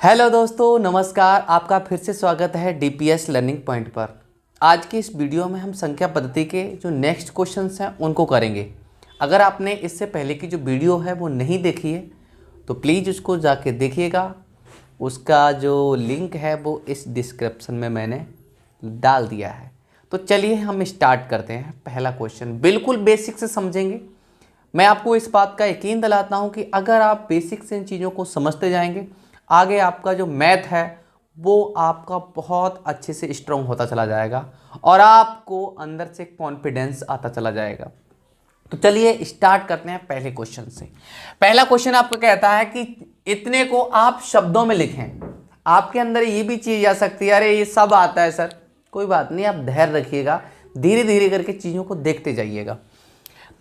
Hello दोस्तों, नमस्कार। आपका फिर से स्वागत है डीपीएस लर्निंग पॉइंट पर। आज की इस वीडियो में हम संख्या पद्धति के जो नेक्स्ट क्वेश्चंस हैं उनको करेंगे। अगर आपने इससे पहले की जो वीडियो है वो नहीं देखी है तो प्लीज़ उसको जाके देखिएगा। उसका जो लिंक है वो इस डिस्क्रिप्शन में मैंने डाल दिया है। तो चलिए हम स्टार्ट करते हैं। पहला क्वेश्चन बिल्कुल बेसिक से समझेंगे। मैं आपको इस बात का यकीन दिलाता हूँ कि अगर आप बेसिक से इन चीज़ों को समझते जाएंगे, आगे आपका जो मैथ है वो आपका बहुत अच्छे से स्ट्रॉन्ग होता चला जाएगा और आपको अंदर से कॉन्फिडेंस आता चला जाएगा। तो चलिए स्टार्ट करते हैं पहले क्वेश्चन से। पहला क्वेश्चन आपको कहता है कि इतने को आप शब्दों में लिखें। आपके अंदर ये भी चीज़ आ सकती है, अरे ये सब आता है सर। कोई बात नहीं, आप धैर्य रखिएगा, धीरे धीरे करके चीज़ों को देखते जाइएगा।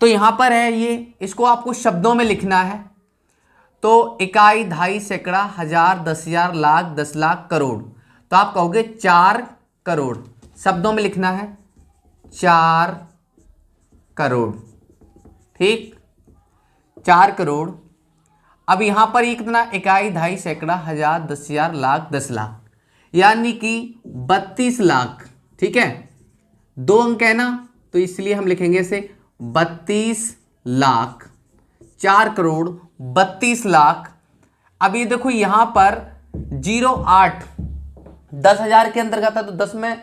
तो यहाँ पर है ये, इसको आपको शब्दों में लिखना है। तो इकाई, दहाई, सैकड़ा, हजार, 10,000, लाख, 10 लाख, करोड़। तो आप कहोगे 4 करोड़। शब्दों में लिखना है 4 करोड़। ठीक, 4 करोड़। अब यहां पर ये कितना, इकाई, दहाई, सैकड़ा, हजार, 10,000, लाख, 10 लाख, यानी कि 32 लाख। ठीक है, 2 अंक है ना, तो इसलिए हम लिखेंगे इसे 32 लाख। 4 करोड़ 32 लाख। अब ये देखो यहां पर 08 10,000 के अंतर्गत है, तो 10 में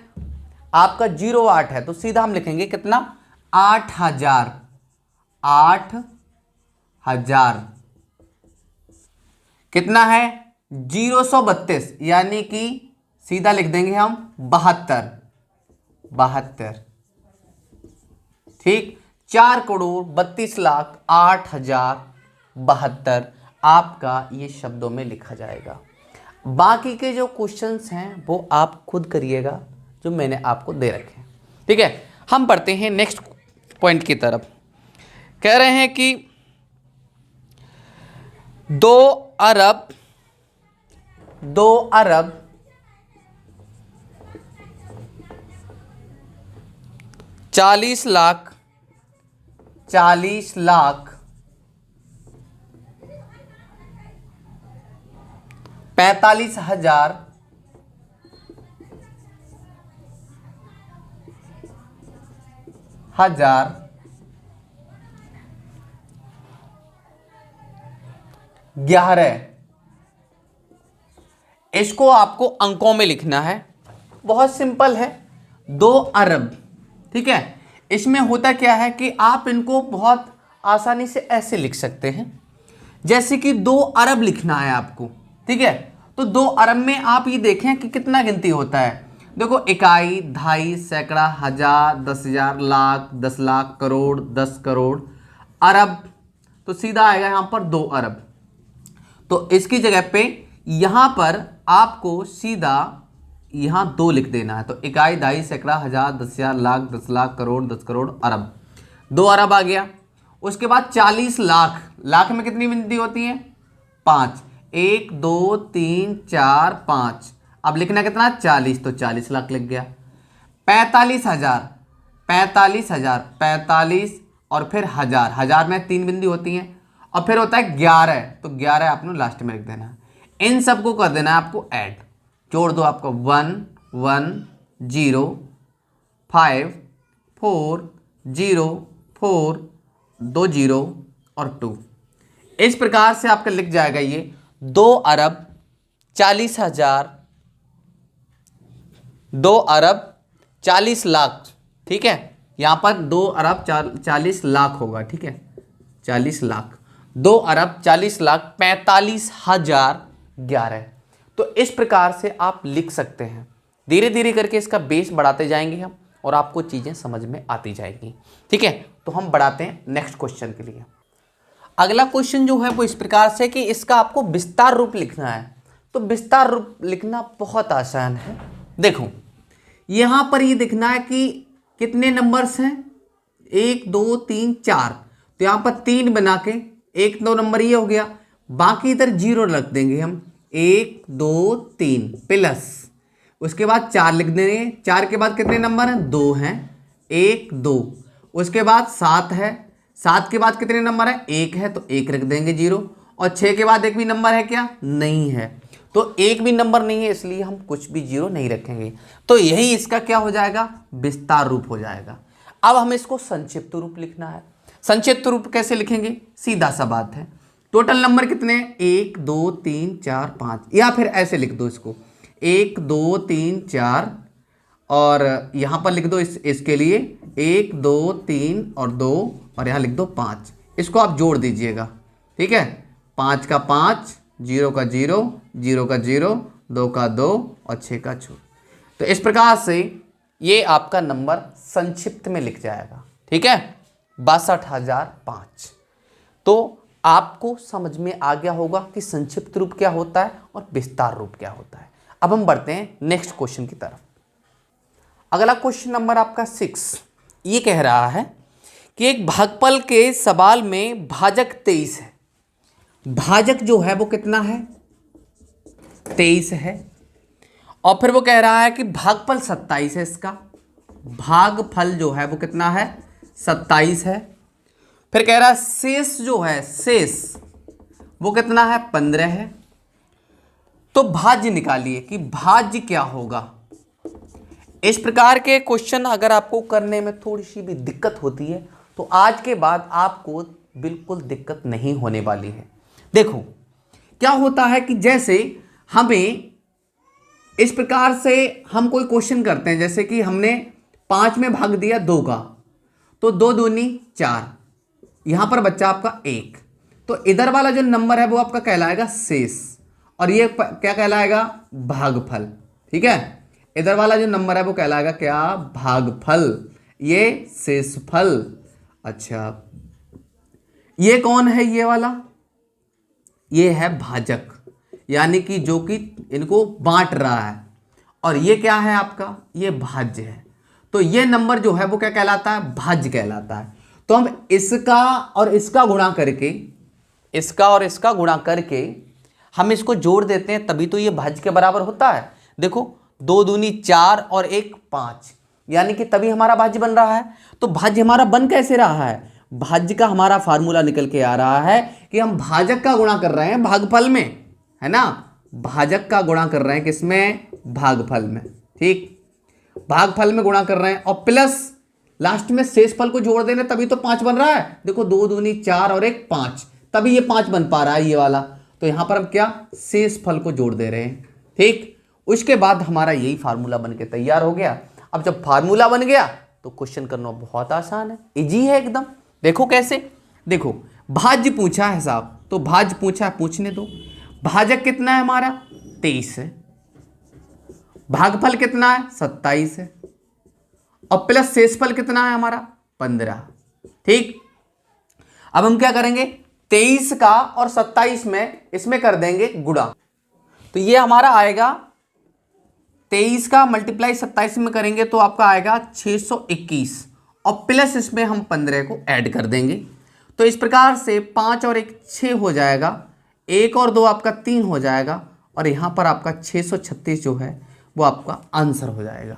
आपका 08 है, तो सीधा हम लिखेंगे कितना, 8,000। 8,000 कितना है, 032, यानी कि सीधा लिख देंगे हम 72। 72। ठीक, 4 करोड़ 32 लाख 8,072 आपका ये शब्दों में लिखा जाएगा। बाकी के जो क्वेश्चंस हैं वो आप खुद करिएगा जो मैंने आपको दे रखे हैं। ठीक है, हम बढ़ते हैं नेक्स्ट पॉइंट की तरफ। कह रहे हैं कि 2 अरब 40 लाख 45,000 11। इसको आपको अंकों में लिखना है। बहुत सिंपल है, 2 अरब। ठीक है, इसमें होता क्या है कि आप इनको बहुत आसानी से ऐसे लिख सकते हैं, जैसे कि 2 अरब लिखना है आपको। ठीक है, तो 2 अरब में आप ये देखें कि कितना गिनती होता है। देखो, इकाई, दहाई, सैकड़ा, हजार, 10,000, लाख, 10 लाख, करोड़, 10 करोड़, अरब, तो सीधा आएगा यहां पर 2 अरब। तो इसकी जगह पे यहां पर आपको सीधा यहां 2 लिख देना है। तो इकाई, दहाई, सैकड़ा, हजार, 10,000, लाख, 10 लाख, करोड़, 10 करोड़, अरब। 2 अरब आ गया। उसके बाद 40 लाख। लाख में कितनी गिनती होती है, 5। 1 2 3 4 5। अब लिखना कितना, 40, तो 40 लाख लिख गया। 45,000 45 और फिर हजार। हजार में 3 बिंदी होती हैं और फिर होता है 11, तो 11 आपने लास्ट में लिख देना है। इन सबको कर देना है आपको ऐड, जोड़ दो आपको 1 1 0 5 4 0 4 2 0 और 2। इस प्रकार से आपका लिख जाएगा ये 2 अरब 40 लाख। ठीक है, यहां पर 2 अरब 40 लाख होगा। ठीक है, 40 लाख, 2 अरब 40 लाख 45,011। तो इस प्रकार से आप लिख सकते हैं। धीरे धीरे करके इसका बेस बढ़ाते जाएंगे हम और आपको चीजें समझ में आती जाएंगी। ठीक है, तो हम बढ़ाते हैं नेक्स्ट क्वेश्चन के लिए। अगला क्वेश्चन जो है वो इस प्रकार से कि इसका आपको विस्तार रूप लिखना है। तो विस्तार रूप लिखना बहुत आसान है। देखो, यहां पर ये दिखना है कि कितने नंबर्स हैं, 1 2 3 4। तो यहां पर 3 बना के 1 2 नंबर ये हो गया, बाकी इधर 0 रख देंगे हम। 1 2 3 प्लस, उसके बाद 4 लिख देंगे। 4 के बाद कितने नंबर हैं, 2 हैं, 1 2। उसके बाद 7 है, 7 के बाद कितने नंबर है, 1 है, तो 1 रख देंगे 0। और 6 के बाद एक भी नंबर है क्या, नहीं है। तो एक भी नंबर नहीं है, इसलिए हम कुछ भी जीरो नहीं रखेंगे। तो यही इसका क्या हो जाएगा, विस्तार रूप हो जाएगा। अब हमें इसको संक्षिप्त रूप लिखना है। संक्षिप्त रूप कैसे लिखेंगे, सीधा सा बात है। टोटल नंबर कितने हैं, 1 2 3 4 5, या फिर ऐसे लिख दो इसको 1 2 3 4, और यहाँ पर लिख दो इसके लिए 1 2 3 और 2, और यहाँ लिख दो 5। इसको आप जोड़ दीजिएगा, ठीक है। 5 का 5, 0 का 0, 0 का 0, 2 का 2 और 6 का 6। तो इस प्रकार से ये आपका नंबर संक्षिप्त में लिख जाएगा, ठीक है, 62,005। तो आपको समझ में आ गया होगा कि संक्षिप्त रूप क्या होता है और विस्तार रूप क्या होता है। अब हम बढ़ते हैं नेक्स्ट क्वेश्चन की तरफ। अगला क्वेश्चन नंबर आपका 6 ये कह रहा है कि एक भागफल के सवाल में भाजक 23 है। भाजक जो है वो कितना है, 23 है। और फिर वो कह रहा है कि भागफल 27 है। इसका भागफल जो है वो कितना है, 27 है। फिर कह रहा है शेष जो है, शेष वो कितना है, 15 है। तो भाज्य निकालिए कि भाज्य क्या होगा। इस प्रकार के क्वेश्चन अगर आपको करने में थोड़ी सी भी दिक्कत होती है तो आज के बाद आपको बिल्कुल दिक्कत नहीं होने वाली है। देखो क्या होता है कि जैसे हमें इस प्रकार से हम कोई क्वेश्चन करते हैं, जैसे कि हमने 5 में भाग दिया 2 का, तो 2 दूनी 4, यहां पर बच्चा आपका 1। तो इधर वाला जो नंबर है वो आपका कहलाएगा शेष, और ये क्या कहलाएगा, भागफल, ठीक है। इधर वाला जो नंबर है वो कहलाएगा क्या, भागफल, ये शेषफल। अच्छा ये कौन है, ये वाला, ये है भाजक, यानी कि जो कि इनको बांट रहा है। और ये क्या है आपका, ये भाज्य है। तो ये नंबर जो है वो क्या कहलाता है, भाज्य कहलाता है। तो हम इसका और इसका गुणा करके, इसका और इसका गुणा करके हम इसको जोड़ देते हैं, तभी तो ये भाज्य के बराबर होता है। देखो 2 दूनी 4 और 1 5, यानी कि तभी हमारा भाज्य बन रहा है। तो भाज्य हमारा बन कैसे रहा है, भाज्य का हमारा फार्मूला निकल के आ रहा है कि हम भाजक का गुणा कर रहे हैं भागफल में, है ना। भाजक का गुणा कर रहे हैं किसमें, भागफल में, ठीक, भागफल में गुणा कर रहे हैं, और प्लस लास्ट में शेषफल को जोड़ देने, तभी तो 5 बन रहा है। देखो 2 दूनी 4 और 1 5, तभी ये 5 बन पा रहा है ये वाला। तो यहां पर हम क्या, शेषफल को जोड़ दे रहे हैं, ठीक। उसके बाद हमारा यही फार्मूला बन के तैयार हो गया। अब जब फार्मूला बन गया तो क्वेश्चन करना बहुत आसान है, इजी है एकदम। देखो कैसे, देखो भाज्य पूछा है साहब, तो भाज्य पूछा है, पूछने दो। भाजक कितना है हमारा, 23 है। भागफल कितना है, 27 है। और प्लस शेषफल कितना है हमारा, 15, ठीक। अब हम क्या करेंगे, 23 का और 27 में इसमें कर देंगे गुणा। तो ये हमारा आएगा 23 का मल्टीप्लाई 27 में करेंगे तो आपका आएगा 621, और प्लस इसमें हम 15 को ऐड कर देंगे। तो इस प्रकार से 5 और 1 6 हो जाएगा, 1 और 2 आपका 3 हो जाएगा, और यहाँ पर आपका 636 जो है वो आपका आंसर हो जाएगा।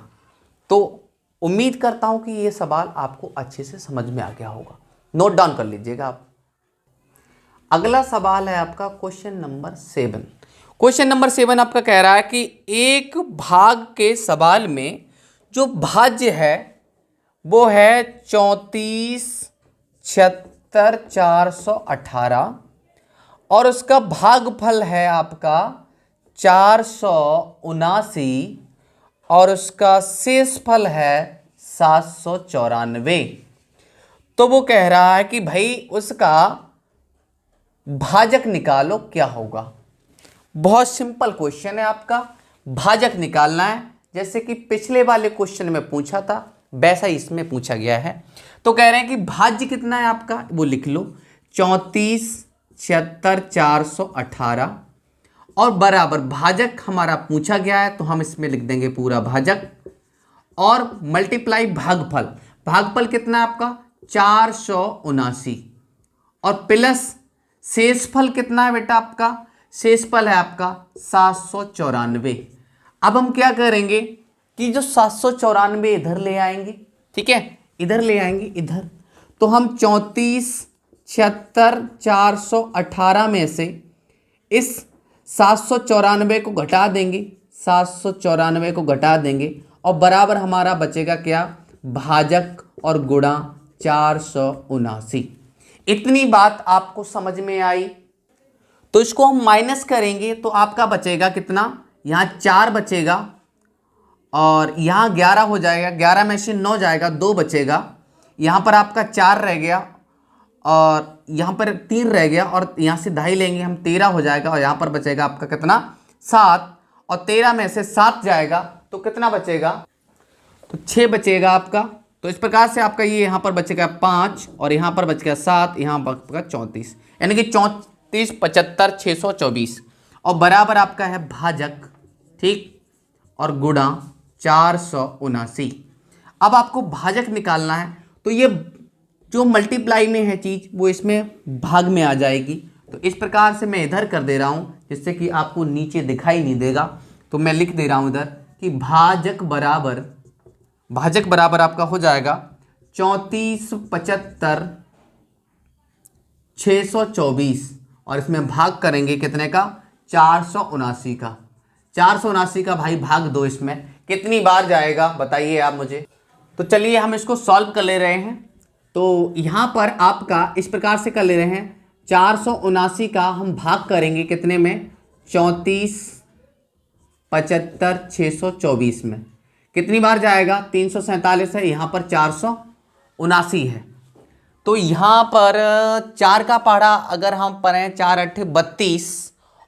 तो उम्मीद करता हूँ कि ये सवाल आपको अच्छे से समझ में आ गया होगा, नोट डाउन कर लीजिएगा आप। अगला सवाल है आपका क्वेश्चन नंबर 7। क्वेश्चन नंबर 7 आपका कह रहा है कि एक भाग के सवाल में जो भाज्य है वो है 34 76 418, और उसका भागफल है आपका 479, और उसका शेषफल है 794। तो वो कह रहा है कि भाई उसका भाजक निकालो क्या होगा। बहुत सिंपल क्वेश्चन है आपका, भाजक निकालना है। जैसे कि पिछले वाले क्वेश्चन में पूछा था वैसा ही इसमें पूछा गया है। तो कह रहे हैं कि भाज्य कितना है आपका, वो लिख लो 34 76 418, और बराबर भाजक हमारा पूछा गया है तो हम इसमें लिख देंगे पूरा भाजक, और मल्टीप्लाई भागफल। भागफल कितना है आपका 479, और प्लस शेषफल कितना है बेटा आपका, शेषफल है आपका 794। अब हम क्या करेंगे कि जो 794 इधर ले आएंगे, ठीक है, इधर ले आएंगे इधर। तो हम 34 76 418 में से इस 794 को घटा देंगे, 794 को घटा देंगे और बराबर हमारा बचेगा क्या, भाजक और गुणा 479। इतनी बात आपको समझ में आई। तो इसको हम माइनस करेंगे तो आपका बचेगा कितना, यहाँ 4 बचेगा और यहाँ 11 हो जाएगा, 11 में से 9 जाएगा, 2 बचेगा, यहाँ पर आपका 4 रह गया और यहाँ पर 3 रह गया और यहाँ से 2.5 लेंगे हम, 13 हो जाएगा और यहाँ पर बचेगा आपका कितना, 7, और 13 में से 7 जाएगा तो कितना बचेगा, तो 6 बचेगा आपका। तो इस प्रकार से आपका ये यहाँ पर बचेगा 5 और यहाँ पर बचेगा 7, यहाँ बचेगा 34, यानी कि 34, 75, 624 और बराबर आपका है भाजक, ठीक, और गुणा 479। अब आपको भाजक निकालना है तो ये जो मल्टीप्लाई में है चीज़ वो इसमें भाग में आ जाएगी। तो इस प्रकार से मैं इधर कर दे रहा हूँ जिससे कि आपको नीचे दिखाई नहीं देगा। तो मैं लिख दे रहा हूँ इधर कि भाजक बराबर आपका हो जाएगा 34, 75, 624 और इसमें भाग करेंगे कितने का, 479 का। 479 का भाई भाग दो, इसमें कितनी बार जाएगा बताइए आप मुझे। तो चलिए हम इसको सॉल्व कर ले रहे हैं। तो यहाँ पर आपका इस प्रकार से कर ले रहे हैं, 479 का हम भाग करेंगे कितने में, 34, 75, 624 में कितनी बार जाएगा, 347 है, यहाँ पर 479 है। तो यहाँ पर 4 का पहाड़ा अगर हम पढ़ें 4 8 32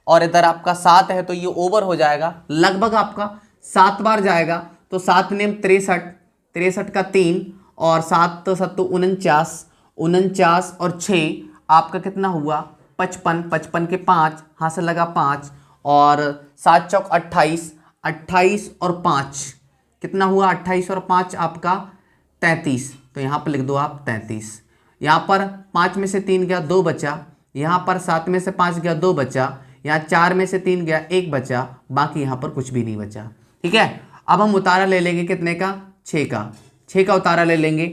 और इधर आपका 7 है तो ये ओवर हो जाएगा, लगभग आपका 7 बार जाएगा। तो 7 नेम 63, 63 का 3 और 7 7 49, 49 और 6 आपका कितना हुआ, 55, 55 के 5 हाथ से लगा 5 और 7 चौक 28, 28 और 5 कितना हुआ, 28 और 5 आपका 33। तो यहाँ पर लिख दो आप 33। यहाँ पर 5 में से 3 गया 2 बचा, यहाँ पर 7 में से 5 गया 2 बचा, यहाँ 4 में से 3 गया 1 बचा, बाकी यहाँ पर कुछ भी नहीं बचा। ठीक है, अब हम उतारा ले लेंगे कितने का, 6 का, 6 का उतारा ले लेंगे।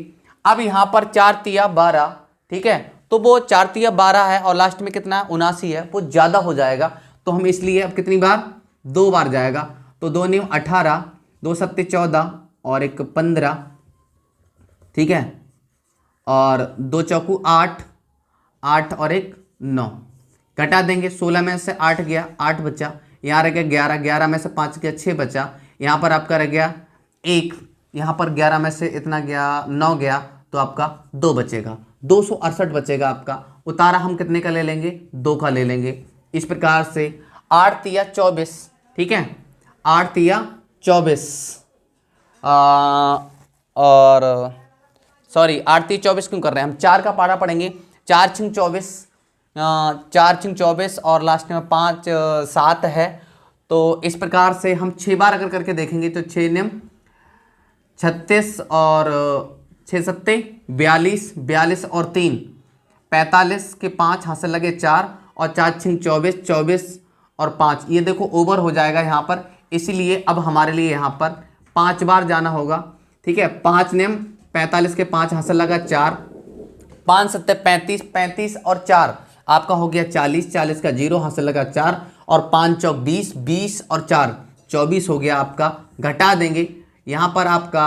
अब यहाँ पर 4 तिया 12, ठीक है, तो वो 4 तिया 12 है और लास्ट में कितना 79 है, वो ज़्यादा हो जाएगा। तो हम इसलिए अब कितनी बार, 2 बार जाएगा। तो 2 9 18, 2 7 14 और 1 15, ठीक है, और 2 चौकू 8, 8 और 1 9, घटा देंगे। 16 में से 8 गया 8 बचा, यहाँ रह गया 11, 11 में से 5 गया 6 बचा, यहाँ पर आपका रह गया 1, यहाँ पर 11 में से इतना गया 9 गया तो आपका 2 बचेगा, 268 बचेगा आपका। उतारा हम कितने का ले लेंगे, 2 का ले लेंगे। इस प्रकार से 8 तिया 24, ठीक है, 8 तिया 24 और सॉरी 8 तिया 24 क्यों कर रहे हैं हम, 4 का पारा पढ़ेंगे, 4 छिंग 24, 4 छिंग 24 और लास्ट में 5 7 है। तो इस प्रकार से हम 6 बार अगर करके देखेंगे तो 6 नियम 36 और 6 सत्ते 42, 42 और 3 45 के 5 हाथ से लगे 4 और 4 छिंग 24, 24 और 5, ये देखो ओवर हो जाएगा यहाँ पर, इसीलिए अब हमारे लिए यहाँ पर 5 बार जाना होगा। ठीक है, 5 नियम 45 के 5 हाथ से लगा 4, 5 सत्ते 35, 35 और 4 आपका हो गया 40, 40 का 0 हाथ से लगा 4 और 5 चौक 20, 20 और 4 24 हो गया आपका। घटा देंगे, यहाँ पर आपका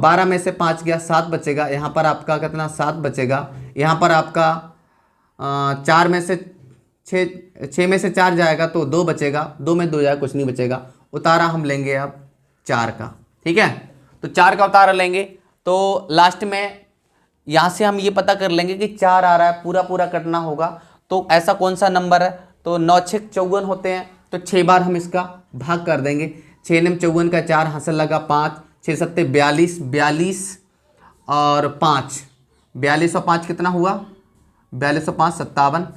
12 में से 5 गया 7 बचेगा, यहाँ पर आपका कितना 7 बचेगा, यहाँ पर आपका 4 में से 6 में से 4 जाएगा तो 2 बचेगा, 2 में 2 जाएगा कुछ नहीं बचेगा। उतारा हम लेंगे अब 4 का, ठीक है, तो 4 का उतारा लेंगे तो लास्ट में यहाँ से हम ये पता कर लेंगे कि 4 आ रहा है, पूरा पूरा कटना होगा। तो ऐसा कौन सा नंबर है, तो 9 6 54 होते हैं, तो 6 बार हम इसका भाग कर देंगे। 6 नियम 54 का 4 हासिल लगा 5, 6 सत्ते 42, 42 और 5, 42 और 5 कितना हुआ, 42 और 5 57,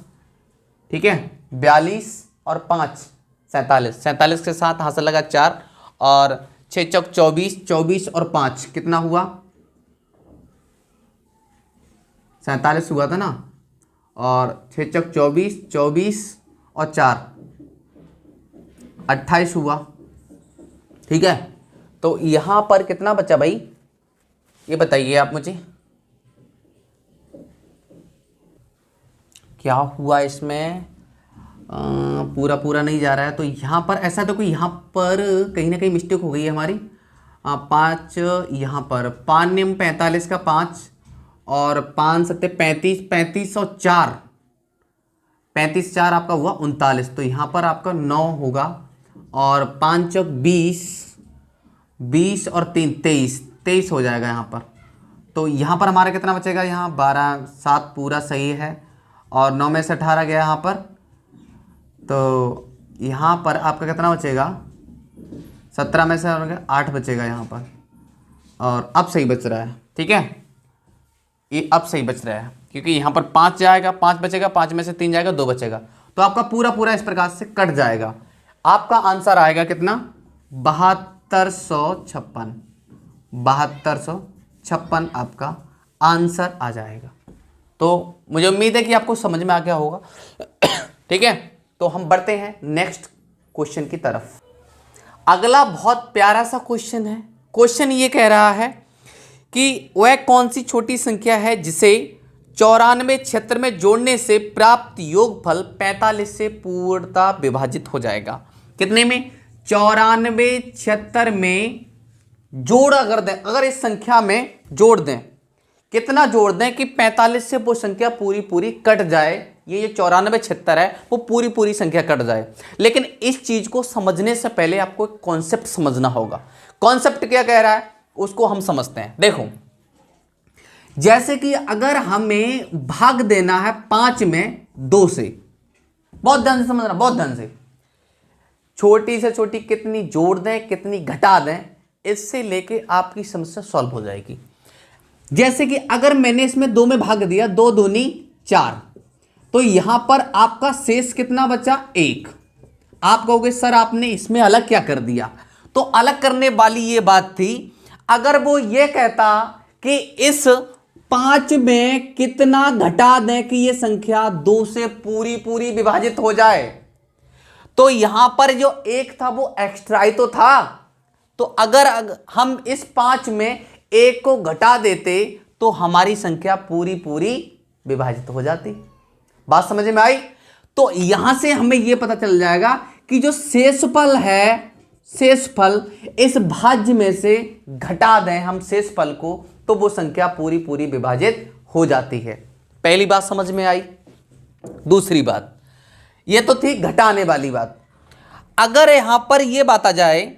ठीक है, 42 और 5 47, 47 के साथ हासिल लगा 4 और 6 चौक 24, 24 और 5 कितना हुआ 47 हुआ था ना, और 6 चौक 24, 24 और 4 28 हुआ। ठीक है, तो यहाँ पर कितना बचा भाई, ये बताइए आप मुझे, क्या हुआ इसमें, पूरा पूरा नहीं जा रहा है, तो यहाँ पर ऐसा तो कोई यहाँ पर कहीं ना कहीं मिस्टेक हो गई है हमारी। 5 यहाँ पर 5 नियम 45 का 5 और 5 सकते 35, 35 और 4, 35 4 आपका हुआ 39, तो यहाँ पर आपका 9 होगा और 5 चौक 20, 20 और 3 23, 23 हो जाएगा यहाँ पर। तो यहाँ पर हमारा कितना बचेगा, यहाँ 12 7 पूरा सही है और 9 में से 18 गया यहाँ पर, तो यहाँ पर आपका कितना बचेगा, 17 में से 8 बचेगा यहाँ पर, और अब सही बच रहा है। ठीक है, ये अब सही बच रहा है क्योंकि यहाँ पर 5 जाएगा, 5 बचेगा, 5 में से 3 जाएगा, 2 बचेगा, तो आपका पूरा पूरा इस प्रकार से कट जाएगा। आपका आंसर आएगा कितना, 7256, 7256 आपका आंसर आ जाएगा। तो मुझे उम्मीद है कि आपको समझ में आ गया होगा। ठीक है, तो हम बढ़ते हैं नेक्स्ट क्वेश्चन की तरफ। अगला बहुत प्यारा सा क्वेश्चन है। क्वेश्चन ये कह रहा है कि वह कौन सी छोटी संख्या है जिसे 94 76 में जोड़ने से प्राप्त योगफल 45 से पूर्णतः विभाजित हो जाएगा। कितने में, 94 76 में जोड़ अगर दें, अगर इस संख्या में जोड़ दें, कितना जोड़ दें कि 45 से वो संख्या पूरी पूरी कट जाए। ये जो 94 76 है वो पूरी पूरी संख्या कट जाए। लेकिन इस चीज को समझने से पहले आपको एक कॉन्सेप्ट समझना होगा। कॉन्सेप्ट क्या कह रहा है उसको हम समझते हैं। देखो, जैसे कि अगर हमें भाग देना है 5 में 2 से, बहुत ध्यान से समझना, बहुत ध्यान से, छोटी से छोटी कितनी जोड़ दें कितनी घटा दें, इससे लेके आपकी समस्या सॉल्व हो जाएगी। जैसे कि अगर मैंने इसमें 2 में भाग दिया, 2 दूनी 4, तो यहां पर आपका शेष कितना बचा, 1। आप कहोगे सर आपने इसमें अलग क्या कर दिया, तो अलग करने वाली ये बात थी, अगर वो ये कहता कि इस 5 में कितना घटा दें कि ये संख्या 2 से पूरी पूरी विभाजित हो जाए, तो यहां पर जो 1 था वो एक्स्ट्रा ही तो था। तो अगर हम इस 5 में 1 को घटा देते तो हमारी संख्या पूरी पूरी विभाजित हो जाती। बात समझ में आई? तो यहां से हमें यह पता चल जाएगा कि जो शेषफल है, शेषफल इस भाज्य में से घटा दें हम शेषफल को, तो वो संख्या पूरी पूरी विभाजित हो जाती है। पहली बात समझ में आई। दूसरी बात, ये तो थी घटाने वाली बात। अगर यहां पर यह बात आ जाए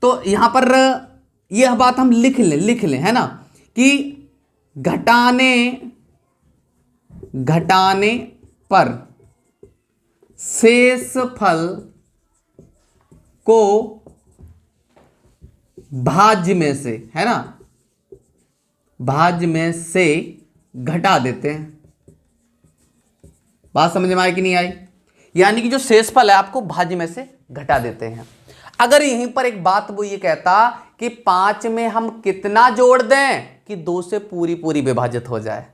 तो यहां पर यह बात हम लिख लें, है ना, कि घटाने पर शेषफल को भाज्य में से, है ना, भाज्य में से घटा देते हैं। बात समझ में आई कि नहीं आई? यानी कि जो शेषफल है आपको भाज्य में से घटा देते हैं। अगर यहीं पर एक बात वो ये कहता कि 5 में हम कितना जोड़ दें कि 2 से पूरी पूरी विभाजित हो जाए,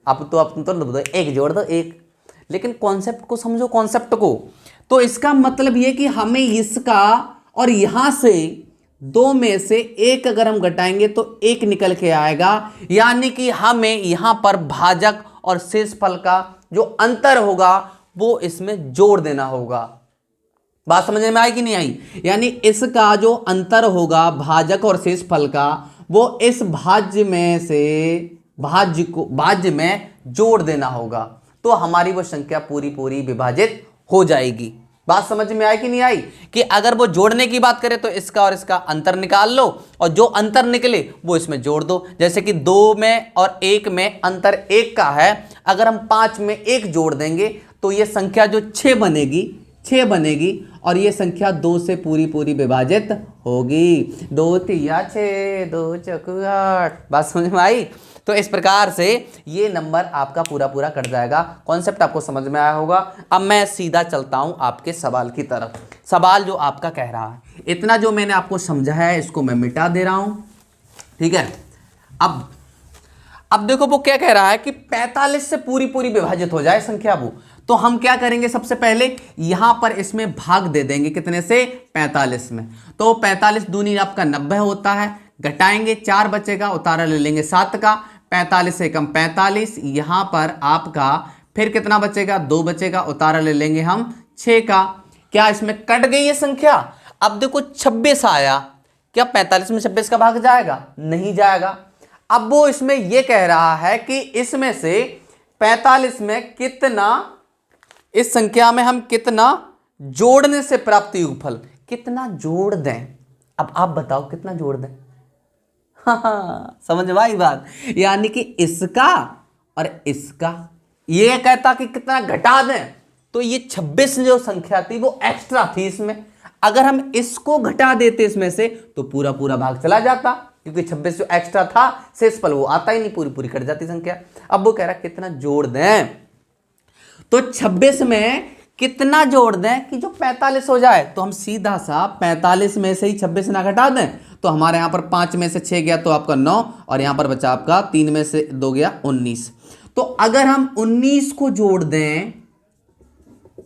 अब तो 1 जोड़ दो 1, लेकिन कॉन्सेप्ट को समझो, कॉन्सेप्ट को। तो इसका मतलब ये कि हमें इसका और यहां से 2 में से 1 अगर हम घटाएंगे तो 1 निकल के आएगा, यानी कि हमें यहां पर भाजक और शेषफल का जो अंतर होगा वो इसमें जोड़ देना होगा। बात समझने में आई कि नहीं आई? यानी इसका जो अंतर होगा भाजक और शेषफल का, वो इस भाज्य में से भाज्य में जोड़ देना होगा, तो हमारी वो संख्या पूरी पूरी विभाजित हो जाएगी। बात समझ में आई कि नहीं आई? कि अगर वो जोड़ने की बात करें तो इसका और इसका अंतर निकाल लो और जो अंतर निकले वो इसमें जोड़ दो। जैसे कि 2 में और 1 में अंतर 1 का है, अगर हम 5 में 1 जोड़ देंगे तो ये संख्या जो 6 बनेगी और ये संख्या 2 से पूरी पूरी विभाजित होगी। 2 तिया 6, 2 चौक 8। बात समझ में आई? तो इस प्रकार से ये नंबर आपका पूरा पूरा कट जाएगा। कॉन्सेप्ट आपको समझ में आया होगा। अब मैं सीधा चलता हूं आपके सवाल की तरफ। सवाल जो आपका कह रहा है, इतना जो मैंने आपको समझाया है इसको मैं मिटा दे रहा हूं, ठीक है। अब देखो वो क्या कह रहा है कि 45 से पूरी पूरी विभाजित हो जाए संख्या वो, तो हम क्या करेंगे, सबसे पहले यहां पर इसमें भाग दे देंगे, कितने से, 45 में। तो 45 दूनी आपका 90 होता है, घटाएंगे 4 बचेगा, उतारा ले लेंगे 7 का, 45 से कम 45, यहां पर आपका फिर कितना बचेगा, 2 बचेगा, उतारा ले लेंगे हम 6 का। क्या इसमें कट गई ये संख्या? अब देखो 26 आया, क्या 45 में 26 का भाग जाएगा? नहीं जाएगा। अब वो इसमें ये कह रहा है कि इसमें से 45 में कितना, इस संख्या में हम कितना जोड़ने से प्राप्त योगफल, कितना जोड़ दें। अब आप बताओ कितना जोड़ दें। हाँ, समझ में आई बात? यानी कि इसका और इसका, ये कहता कि कितना घटा दें, तो ये 26 जो संख्या थी वो एक्स्ट्रा थी इसमें, अगर हम इसको घटा देते इसमें से तो पूरा पूरा भाग चला जाता, क्योंकि 26 जो एक्स्ट्रा था शेषफल वो आता ही नहीं, पूरी पूरी कट जाती संख्या। अब वो कह रहा कितना जोड़ दें, तो 26 में कितना जोड़ दें कि जो 45 हो जाए। तो हम सीधा सा 45 में से ही 26 ना घटा दें, तो हमारे यहां पर 5 में से 6 गया तो आपका 9, और यहां पर बचा आपका 3 में से 2 गया 19। तो अगर हम 19 को जोड़ दें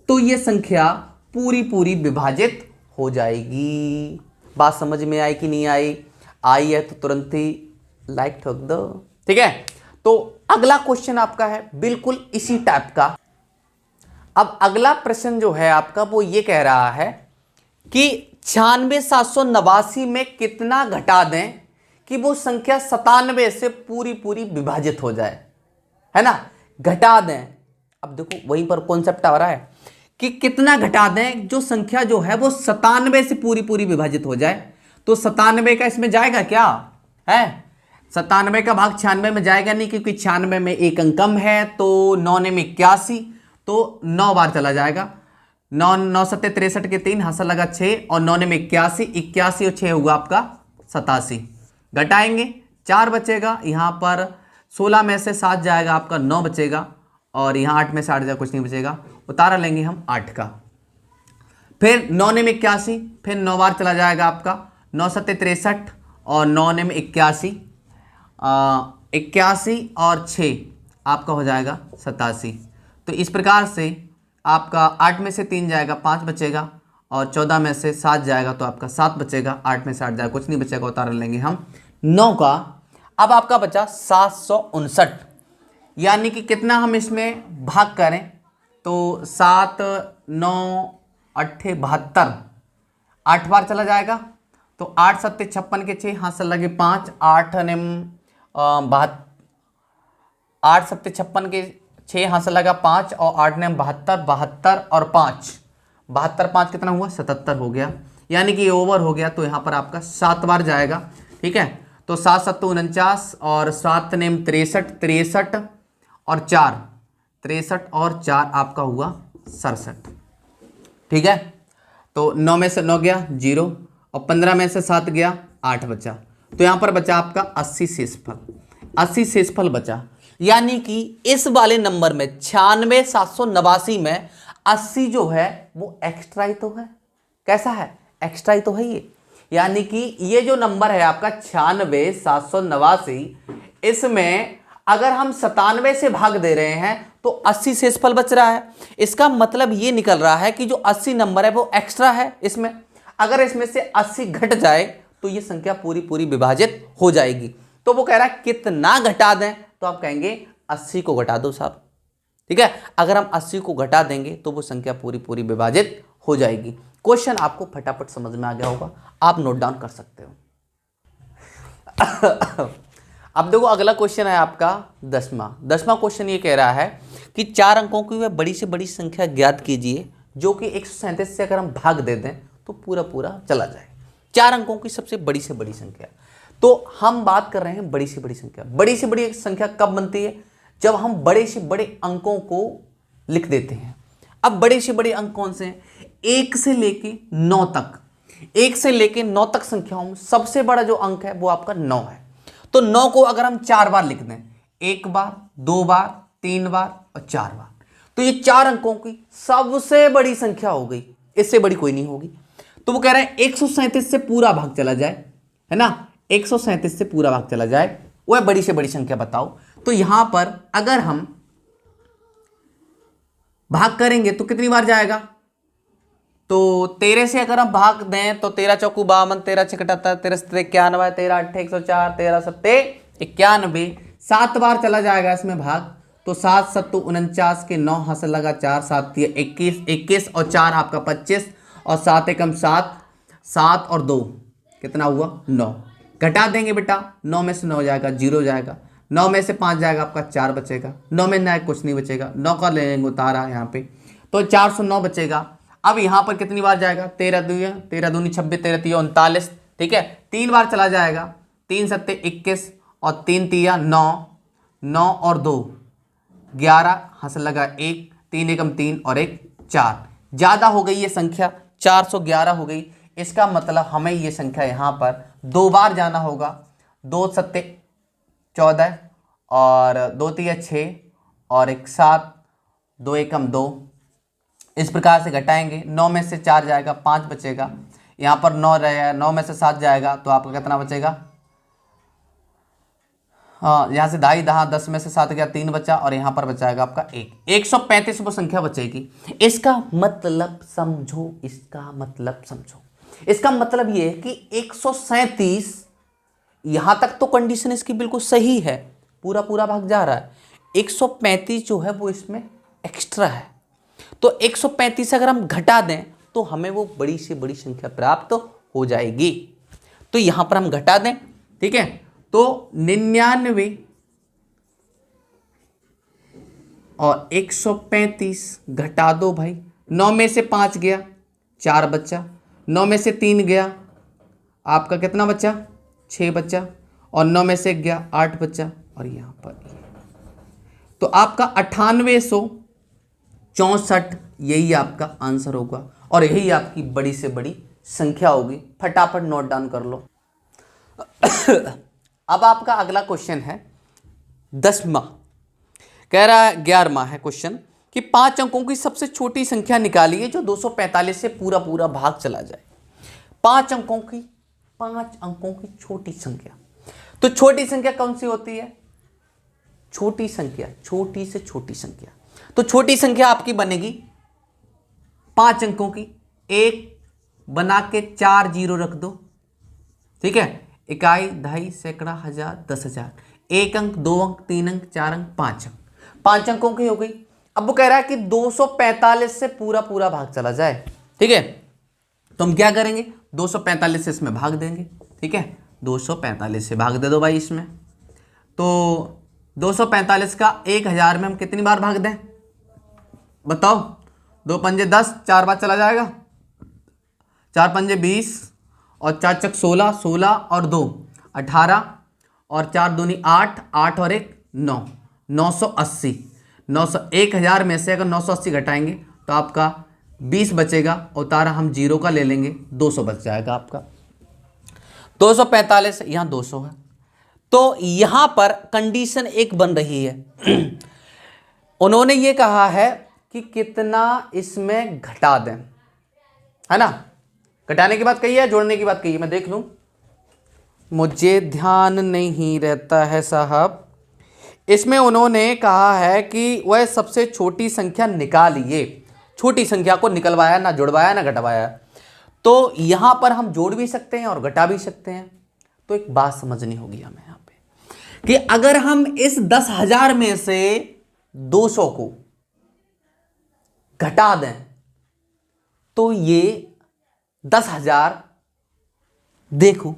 तो ये संख्या पूरी पूरी विभाजित हो जाएगी। बात समझ में आई कि नहीं आई? आई है तो तुरंत ही लाइक ठोक दो, ठीक है। तो अगला क्वेश्चन आपका है बिल्कुल इसी टाइप का। अब अगला प्रश्न जो है आपका वो ये कह रहा है कि 96,789 में कितना घटा दें कि वो संख्या 97 से पूरी पूरी विभाजित हो जाए, है ना, घटा दें। अब देखो वहीं पर कॉन्सेप्ट आ रहा है कि कितना घटा दें जो संख्या जो है वो 97 से पूरी पूरी विभाजित हो जाए। तो 97 का इसमें जाएगा क्या है? 97 का भाग 96 में जाएगा नहीं, क्योंकि 96 में एक अंक कम है, तो 9 में 81, तो 9 बार चला जाएगा। 9 9 7 63 के 3 हासिल लगा 6, और 9 में 81, 81 और 6 होगा आपका 87। घटाएंगे 4 बचेगा, यहाँ पर 16 में से 7 जाएगा आपका 9 बचेगा, और यहाँ 8 में से 8 जाएगा कुछ नहीं बचेगा, उतारा लेंगे हम 8 का। फिर 9 में 81, फिर 9 बार चला जाएगा आपका 9 7 63, और 9 में 81, 81 और 6 आपका हो जाएगा 87। तो इस प्रकार से आपका 8 में से 3 जाएगा 5 बचेगा, और 14 में से 7 जाएगा तो आपका 7 बचेगा, 8 में से 8 जाएगा कुछ नहीं बचेगा, उतार लेंगे हम 9 का। अब आपका बचा 759, यानी कि कितना हम इसमें भाग करें तो 7 9 8 72, 8 बार चला जाएगा, तो 8 7 56 के 6 हाथ से लगे 5, 8 ने 8 7 56 के 6 हाथ से लगा 5, और 8 ने 72, 72 और 5, 72 5 कितना हुआ 77 हो गया, यानी कि ओवर हो गया। तो यहाँ पर आपका 7 बार जाएगा, ठीक है। तो 7 7 49, और 7 ने 63, 63 और 4, 63 और 4 आपका हुआ 67, ठीक है। तो 9 में से 9 गया 0, और 15 में से 7 गया 8 बचा, तो यहाँ पर बचा आपका 80 शेषफल, 80 शेषफल बचा। यानी कि इस वाले नंबर में 96,789 में 80 जो है वो एक्स्ट्रा ही तो है। कैसा है? एक्स्ट्रा ही तो है ये। यानी कि ये जो नंबर है आपका 96,789, इसमें अगर हम 97 से भाग दे रहे हैं तो 80 शेषफल बच रहा है। इसका मतलब ये निकल रहा है कि जो 80 नंबर है वो एक्स्ट्रा है इसमें। अगर इसमें से 80 घट जाए तो ये संख्या पूरी पूरी विभाजित हो जाएगी। तो वो कह रहा है कितना घटा दें, तो आप कहेंगे 80 को घटा दो साहब, ठीक है। अगर हम 80 को घटा देंगे तो वो संख्या पूरी पूरी विभाजित हो जाएगी। क्वेश्चन आपको फटाफट समझ में आ गया होगा, आप नोट डाउन कर सकते हो। अब देखो अगला क्वेश्चन है आपका 10वां क्वेश्चन ये कह रहा है कि 4 अंकों की वह बड़ी से बड़ी संख्या ज्ञात कीजिए जो कि 137 से अगर हम भाग दे दें तो पूरा पूरा चला जाए। 4 अंकों की सबसे बड़ी से बड़ी संख्या। तो हम बात कर रहे हैं बड़ी से बड़ी संख्या। बड़ी से बड़ी संख्या कब बनती है? जब हम बड़े से बड़े अंकों को लिख देते हैं। अब बड़े से बड़े अंक कौन से हैं? 1 से लेके 9 तक। 1 से लेके 9 तक संख्याओं में सबसे बड़ा जो अंक है वो आपका 9 है। तो 9 को अगर हम 4 बार लिख दें, 1 बार, 2 बार, 3 बार और 4 बार, तो ये 4 अंकों की सबसे बड़ी संख्या हो गई। इससे बड़ी कोई नहीं होगी। तो वो कह रहे हैं 137 से पूरा भाग चला जाए, है ना, 137 से पूरा भाग चला जाए, वह बड़ी से बड़ी संख्या बताओ। तो यहां पर अगर हम भाग करेंगे तो कितनी बार जाएगा? तो 13 से अगर हम भाग दें तो 13 चौकू 52, 13 6 78, 13 7 91, 13 8 104, 13 7 91, 7 बार चला जाएगा इसमें भाग। तो 7 सत्तू 49 के 9 हाथ से लगा 4 7 21 21 और 4 आपका 25 और 7 एकम 7 7 और 2 कितना हुआ 9। घटा देंगे बेटा, 9 में से 9 जाएगा 0 जाएगा, 9 में से 5 जाएगा आपका 4 बचेगा, 9 में ना कुछ नहीं बचेगा, 9 का ले लेंगे उतारा यहाँ पे तो 409 बचेगा। अब यहाँ पर कितनी बार जाएगा 13 दूनी 26 13 तिया 39, ठीक है 3 बार चला जाएगा, 3 सत्ते 21 और 3 तिया 9 9 और 2 11 हाथ लगा 1 3 एकम 3 और 1 4, ज़्यादा हो गई ये संख्या 411 हो गई। इसका मतलब हमें ये संख्या यहाँ पर 2 बार जाना होगा, 2 सत्ते 14 और 2 तिया 6 और 1 7 2 एकम 2, इस प्रकार से घटाएंगे। 9 में से 4 जाएगा 5 बचेगा, यहाँ पर 9 रहेगा, 9 में से 7 जाएगा तो आपका कितना बचेगा, हाँ यहाँ से 2.5 10 में से 7 गया 3 बचा और यहाँ पर बचाएगा आपका 1 135 वो संख्या बचेगी। इसका मतलब समझो, इसका मतलब समझो, इसका मतलब ये है कि 137 यहाँ तक तो कंडीशन इसकी बिल्कुल सही है, पूरा पूरा भाग जा रहा है, 135 जो है वो इसमें एक्स्ट्रा है। तो 135 अगर हम घटा दें तो हमें वो बड़ी से बड़ी संख्या प्राप्त हो जाएगी। तो यहां पर हम घटा दें, ठीक है, तो 99 और 135 घटा दो भाई, 9 में से 5 गया 4 बच्चा, 9 में से 3 गया आपका कितना बच्चा 6 बच्चा और 9 में से 1 गया 8 बच्चा और यहाँ पर तो आपका 9864 यही आपका आंसर होगा और यही आपकी बड़ी से बड़ी संख्या होगी। फटाफट नोट डाउन कर लो। अब आपका अगला क्वेश्चन है 10वां, कह रहा है 11वां है क्वेश्चन कि 5 अंकों की सबसे छोटी संख्या निकालिए जो 245 से पूरा पूरा भाग चला जाए। 5 अंकों की छोटी संख्या, तो छोटी संख्या कौन सी होती है, छोटी संख्या, छोटी से छोटी संख्या, तो छोटी संख्या आपकी बनेगी 5 अंकों की, 1 बना के 4 जीरो रख दो, ठीक है, इकाई दहाई सैकड़ा हजार 10,000, 1 अंक 2 अंक 3 अंक 4 अंक 5 अंक, 5 अंकों की हो गई। अब वो कह रहा है कि 245 से पूरा पूरा भाग चला जाए, ठीक है, तो हम क्या करेंगे 245 से इसमें भाग देंगे, ठीक है, 245 से भाग दे दो भाई इसमें, तो 245 का 1000 में हम कितनी बार भाग दें बताओ, 2 पंजे 10, 4 बार चला जाएगा, 4 पंजे 20 और 4 चक 16, 16 और 2 18 और 4 दूनी 8, 8 और 1 9, 980, 1000 में से अगर 980 घटाएंगे तो आपका 20 बचेगा, उतारा हम जीरो का ले लेंगे, 200 बच जाएगा आपका। 245 यहाँ 200 है, तो यहां पर कंडीशन एक बन रही है। उन्होंने ये कहा है कि कितना इसमें घटा दें, है ना, घटाने की बात कही है, जोड़ने की बात कही है, मैं देख लूं, मुझे ध्यान नहीं रहता है साहब। इसमें उन्होंने कहा है कि वह सबसे छोटी संख्या निकालिए, छोटी संख्या को निकलवाया, ना जुड़वाया ना घटवाया, तो यहां पर हम जोड़ भी सकते हैं और घटा भी सकते हैं। तो एक बात समझनी होगी हमें यहां पे कि अगर हम इस 10,000 में से 200 को घटा दें तो ये 10,000, देखो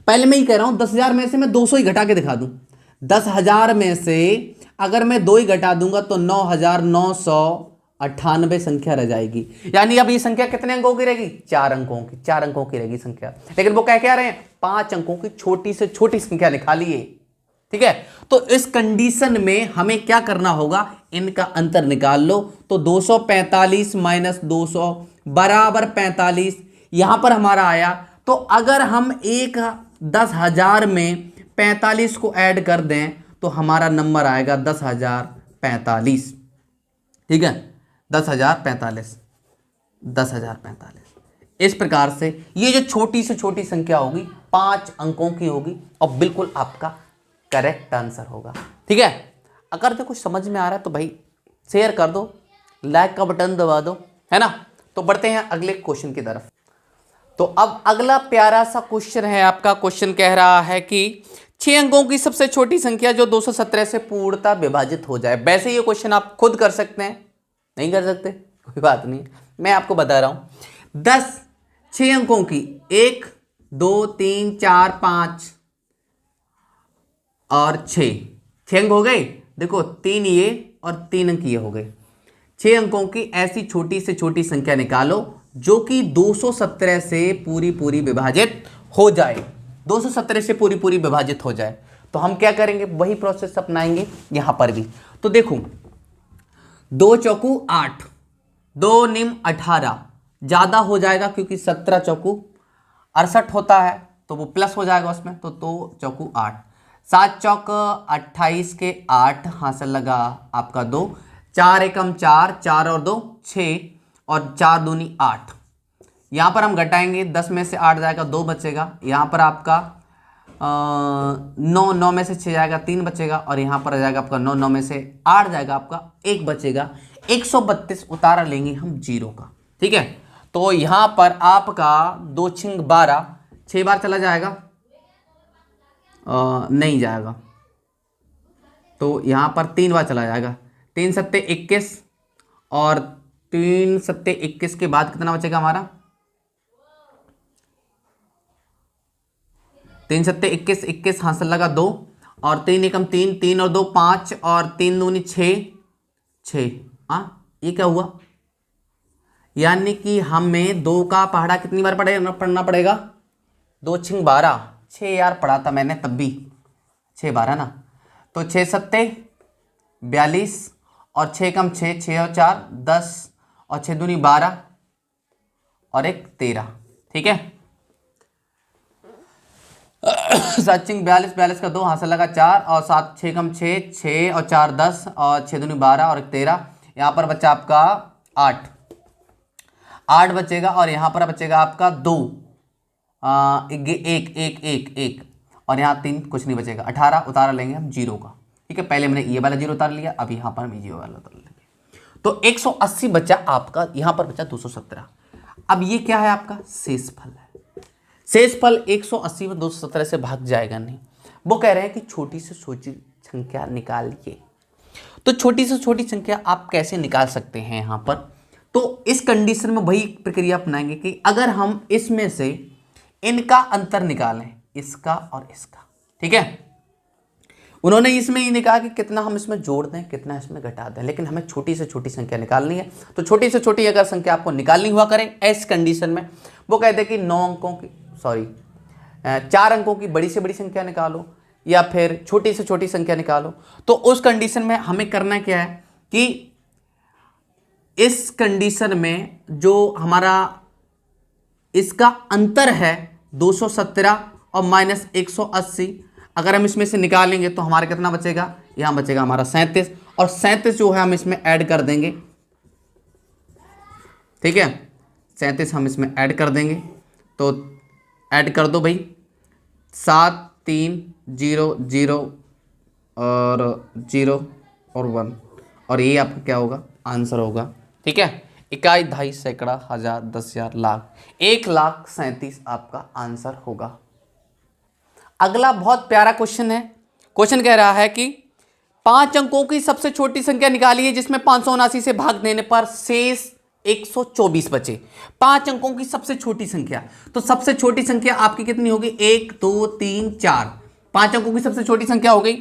पहले मैं ही कह रहा हूं 10,000 में से मैं 200 ही घटा के दिखा दूं, 10,000 में से अगर मैं 2 ही घटा दूंगा तो 9,998 संख्या रह जाएगी। यानी अब ये संख्या कितने अंकों की रहेगी, 4 अंकों की, 4 अंकों की रहेगी संख्या। लेकिन वो कह रहे हैं 5 अंकों की छोटी से छोटी संख्या निकालिए, ठीक है। तो इस कंडीशन में हमें क्या करना होगा, इनका अंतर निकाल लो। तो 245 माइनस 200 बराबर 45 यहां पर हमारा आया। तो अगर हम एक 10,000 में 45 को ऐड कर दें तो हमारा नंबर आएगा 10,045, ठीक है, 10,045, 10,045। इस प्रकार से ये जो छोटी से छोटी संख्या होगी 5 अंकों की होगी और बिल्कुल आपका करेक्ट आंसर होगा, ठीक है। अगर तो कुछ समझ में आ रहा है तो भाई शेयर कर दो, लाइक का बटन दबा दो, है ना। तो बढ़ते हैं अगले क्वेश्चन की तरफ। तो अब अगला प्यारा सा क्वेश्चन है आपका। क्वेश्चन कह रहा है कि 6 अंकों की सबसे छोटी संख्या जो 217 से पूर्णतः विभाजित हो जाए। वैसे ये क्वेश्चन आप खुद कर सकते हैं, नहीं कर सकते कोई बात नहीं, मैं आपको बता रहा हूं। 6 अंकों की 1 2 3 4 5 और 6 अंक हो गए। देखो 3 ये और 3 अंक ये हो गए। 6 अंकों की ऐसी छोटी से छोटी संख्या निकालो जो कि 217 से पूरी विभाजित हो जाए। 217 से पूरी विभाजित हो जाए तो हम क्या करेंगे, वही प्रोसेस अपनाएंगे यहां पर भी। तो देखो 2 चौकू 8, 2 निम 18, ज्यादा हो जाएगा क्योंकि 17 चौकू 68 होता है तो वो प्लस हो जाएगा उसमें, तो 2 चौकू 8, 7 चौक 28 के 8, हासिल लगा आपका 2, 4 एकम 4, 4 और 2 6 और 4 दूनी 8। यहाँ पर हम घटाएंगे, 10 में से 8 जाएगा 2 बचेगा। यहाँ पर आपका 9 में से 6 जाएगा 3 बचेगा और यहाँ पर आ जाएगा आपका 9 में से 8 जाएगा आपका 1 बचेगा। 132 उतारा लेंगे हम 0 का, ठीक है। तो यहाँ पर आपका 2 छिंग 12, 6 बार चला जाएगा, नहीं जाएगा, तो यहाँ पर 3 बार चला जाएगा। 3 सत्ते 21 और 3 सत्ते 21 के बाद कितना बचेगा हमारा, 3 सत्ते 21, 21 हासिल लगा 2 और 3 एकम 3, 3 और 2 5 और 3 दूनी 6। हाँ ये क्या हुआ, यानी कि हमें 2 का पहाड़ा कितनी बार पढ़ना पड़ेगा, 2 छिंग 12, 6 यार पढ़ा था मैंने तब भी, 6 12 ना, तो 6 सत्ते 42 और 6 कम 6, 6 और 4 10 और 6 दूनी 12 और 1 13, ठीक है। 7 छिंग 42, 42 का 2 हासिल लगा 4 और 7 6 कम 6, 6 और 4 10 और 6 दूनी 12 और 1 13। यहाँ पर बच्चा आपका 8 बचेगा और यहाँ पर बचेगा आपका 2, 1 और यहाँ 3 कुछ नहीं बचेगा। 18 उतारा लेंगे हम 0 का, ठीक है। पहले हमने ये वाला 0 उतार लिया, अब यहाँ पर हम ये वाला उतार लेंगे, तो 180 बचा आपका, यहाँ पर बचा 217। अब ये क्या है आपका शेषफल है। शेषफल 180 में 217 से भाग जाएगा नहीं, वो कह रहे हैं कि छोटी से छोटी संख्या निकालिए। तो छोटी से छोटी संख्या आप कैसे निकाल सकते हैं यहाँ पर, तो इस कंडीशन में वही प्रक्रिया अपनाएंगे कि अगर हम इसमें से इनका अंतर निकालें, इसका और इसका, ठीक है। उन्होंने इसमें ये नहीं कहा कि कितना हम इसमें जोड़ दें कितना इसमें घटा दें, लेकिन हमें छोटी से छोटी संख्या निकालनी है। तो छोटी से छोटी अगर संख्या आपको निकालनी हुआ करे इस कंडीशन में, वो कहते हैं कि 4 अंकों की बड़ी से बड़ी संख्या निकालो या फिर छोटी से छोटी संख्या निकालो। तो उस कंडीशन में हमें करना क्या है कि इस कंडीशन में जो हमारा इसका अंतर है 217 और -180, अगर हम इसमें से निकालेंगे तो हमारा कितना बचेगा, यहां बचेगा हमारा 37 और 37 जो है हम इसमें ऐड कर देंगे, ठीक है। 37 हम इसमें ऐड कर देंगे, तो ऐड कर दो भाई, 7 3 0 0 और 0 और 1 और ये आपका क्या होगा, आंसर होगा, ठीक है। इकाई, दहाई, सैकड़ा, हजार, 10,000, लाख, 1,37,000 आपका आंसर होगा। अगला बहुत प्यारा क्वेश्चन है। क्वेश्चन कह रहा है कि 5 अंकों की सबसे छोटी संख्या निकालिए जिसमें 579 से भाग देने पर शेष 124 बचे। 5 अंकों की सबसे छोटी संख्या, तो सबसे छोटी संख्या आपकी कितनी होगी, 1 2 3 4, 5 अंकों की सबसे छोटी संख्या हो गई।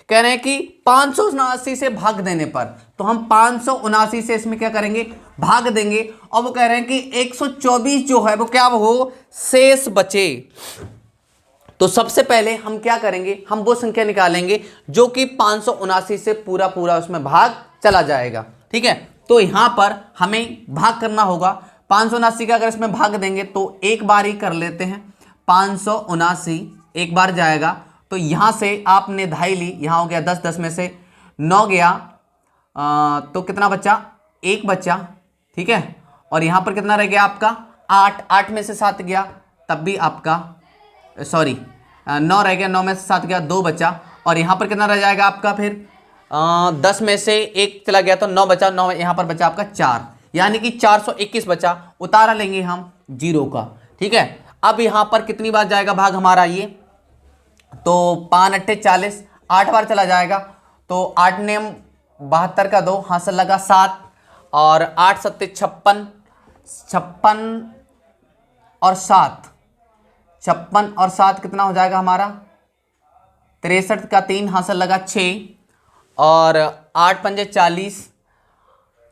कह रहे हैं कि 579 से भाग देने पर, तो हम 579 से इसमें क्या करेंगे, भाग देंगे, और वो कह रहे हैं कि 124 जो है वो क्या हो, शेष बचे। तो सबसे पहले हम क्या करेंगे, हम वो संख्या निकालेंगे जो कि 579 से पूरा उसमें भाग चला जाएगा, ठीक है। तो यहां पर हमें भाग करना होगा 579 का, अगर इसमें भाग देंगे तो एक बार ही कर लेते हैं। 579 एक बार जाएगा, तो यहां से आपने दहाई ली, यहां हो गया 10, 10 में से 9 गया, तो कितना बचा, 1 बचा, ठीक है। और यहां पर कितना रह गया आपका, 8, 8 में से 7 गया, तब भी आपका 9 रह गया, 9 में से 7 गया, 2 बचा, और यहां पर कितना रह जाएगा आपका, फिर 10 में से 1 चला गया तो 9 बचा, 9 यहां पर बचा आपका 4, यानी कि 421 बचा। उतारा लेंगे हम 0 का, ठीक है। अब यहां पर कितनी बार जाएगा भाग हमारा, ये तो 5 अट्ठे 40, 8 बार चला जाएगा। तो 8 नेम 72 का 2, हासिल लगा 7, और 8 सत्ते 56, 56 और 7, 56 और 7 कितना हो जाएगा हमारा 63 का 3, हासिल लगा 6, और 8 पंजे 40,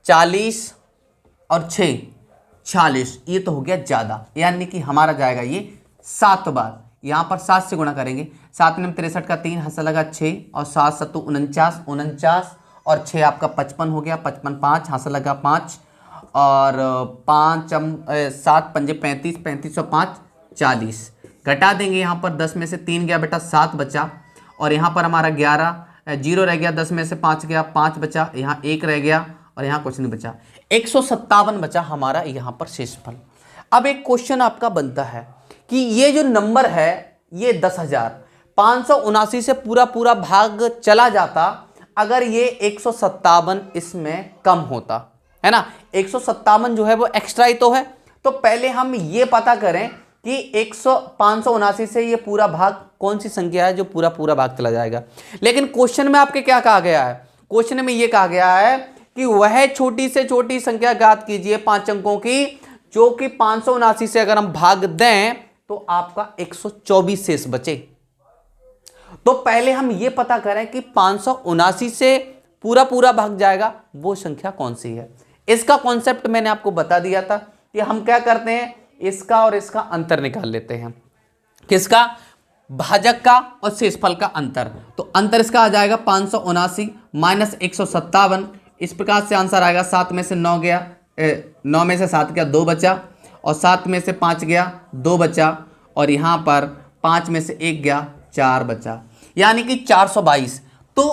40 और 6 46, ये तो हो गया ज़्यादा, यानी कि हमारा जाएगा ये 7 बार। यहाँ पर 7 से गुणा करेंगे, 7 में 63 का 3, हासिल लगा 6, और 7 सत्तू 49, 49 और 6 आपका 55 हो गया, 55 5, हासिल लगा 5, और 7 पंजे 35, 35 और 5 40। घटा देंगे, यहाँ पर 10 में से 3 गया बेटा, 7 बचा, और यहाँ पर हमारा 11 जीरो रह गया, 10 में से 5 गया, 5 बचा, यहाँ 1 रह गया, और यहाँ कुछ नहीं बचा, 157 बचा हमारा यहाँ पर शेषफल। अब एक क्वेश्चन आपका बनता है कि ये जो नंबर है ये 10,579 से पूरा पूरा भाग चला जाता अगर ये 157 इसमें कम होता, है ना। 157 जो है वो एक्स्ट्रा ही तो है। तो पहले हम ये पता करें कि 579 से ये पूरा भाग कौन सी संख्या है जो पूरा पूरा भाग चला जाएगा। लेकिन क्वेश्चन में आपके क्या कहा गया है, क्वेश्चन में ये कहा गया है कि वह छोटी से छोटी संख्या ज्ञात कीजिए 5 अंकों की जो कि 579 से अगर हम भाग दें तो आपका 124 शेष बचे। तो पहले हम ये पता करें कि 579 से पूरा पूरा भाग जाएगा वो संख्या कौन सी है। इसका कॉन्सेप्ट मैंने आपको बता दिया था कि हम क्या करते हैं, इसका और इसका अंतर निकाल लेते हैं। किसका, भाजक का और शेषफल का अंतर। तो अंतर इसका आ जाएगा 579 माइनस 157। इस प्रकार से आंसर आएगा 7 में से 9 गया, 9 में से 7 गया 2 बचा, और 7 में से 5 गया 2 बचा, और यहाँ पर 5 में से 1 गया 4 बचा, यानी कि 422। तो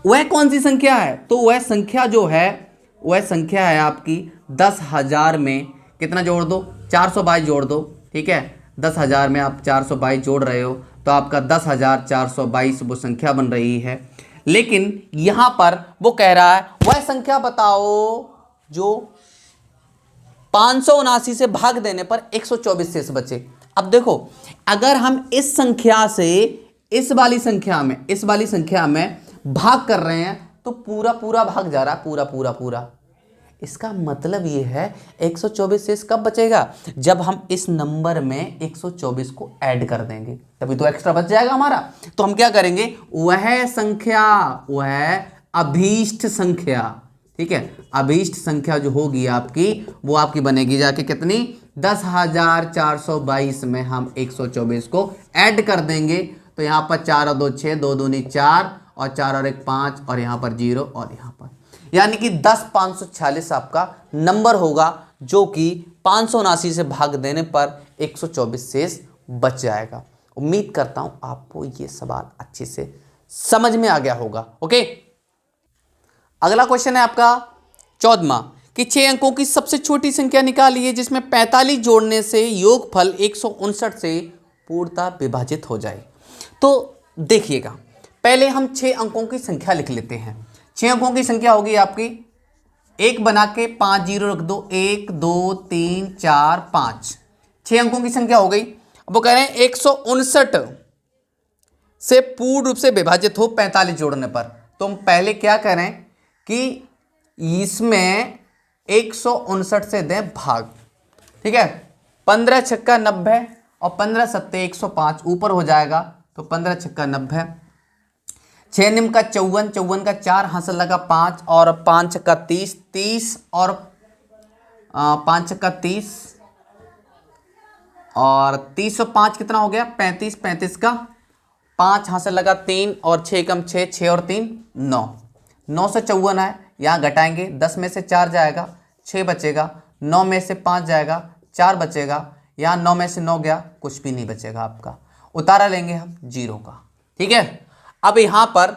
वह कौन सी संख्या है, तो वह संख्या जो है वह संख्या है आपकी 10,000 में कितना जोड़ दो, 422 जोड़ दो, ठीक है। 10,000 में आप 422 जोड़ रहे हो तो आपका 10,422 वो संख्या बन रही है। लेकिन यहां पर वो कह रहा है वह संख्या बताओ जो 579 से भाग देने पर 124 शेष बचे। अब देखो, अगर हम इस संख्या से इस वाली संख्या में भाग कर रहे हैं तो पूरा पूरा भाग जा रहा है, पूरा पूरा पूरा। इसका मतलब ये है 124 शेष कब बचेगा, जब हम इस नंबर में 124 को ऐड कर देंगे तभी तो एक्स्ट्रा बच जाएगा हमारा। तो हम क्या करेंगे, वह संख्या, वह अभीष्ट संख्या, ठीक है, अभीष्ट संख्या जो होगी आपकी वो आपकी बनेगी जाके कितनी, 10,422 में हम 124 को ऐड कर देंगे। तो यहाँ पर 4 और 2 6, 2 दूनी 4, और 4 और 1 5, और यहाँ पर 0, और यहाँ पर, यानी कि 10,546 आपका नंबर होगा जो कि 579 से भाग देने पर 124 शेष बच जाएगा। उम्मीद करता हूं आपको ये सवाल अच्छे से समझ में आ गया होगा। ओके, अगला क्वेश्चन है आपका 14वां कि 6 अंकों की सबसे छोटी संख्या निकालिए जिसमें 45 जोड़ने से योगफल 159 से पूर्णतः विभाजित हो जाए। तो देखिएगा, पहले हम 6 अंकों की संख्या लिख लेते हैं। 6 अंकों की संख्या होगी आपकी, एक बना के 5 जीरो रख दो, 1 2 3 4 5, 6 अंकों की संख्या हो गई। अब वो कह रहे हैं 159 से पूर्ण रूप से विभाजित हो 45 जोड़ने पर। तो हम पहले क्या करें कि इसमें 159 से दें भाग, ठीक है। 15 छक्का 90 और 15 सत्ते 105 ऊपर हो जाएगा, तो 15 छक्का 90, 6 निम का 54, 54 का 4, हासिल लगा 5, और 5 छक्का 30, 30 और 5 छक्का 30, और 30 और 5 कितना हो गया 35, 35 का 5, हासिल लगा 3, और 6 कम 6, 6 और 3 9, 9 से 54 है, यहाँ घटाएंगे, 10 में से 4 जाएगा 6 बचेगा, 9 में से 5 जाएगा 4 बचेगा, यहाँ 9 में से 9 गया कुछ भी नहीं बचेगा आपका, उतारा लेंगे हम 0 का, ठीक है। अब यहाँ पर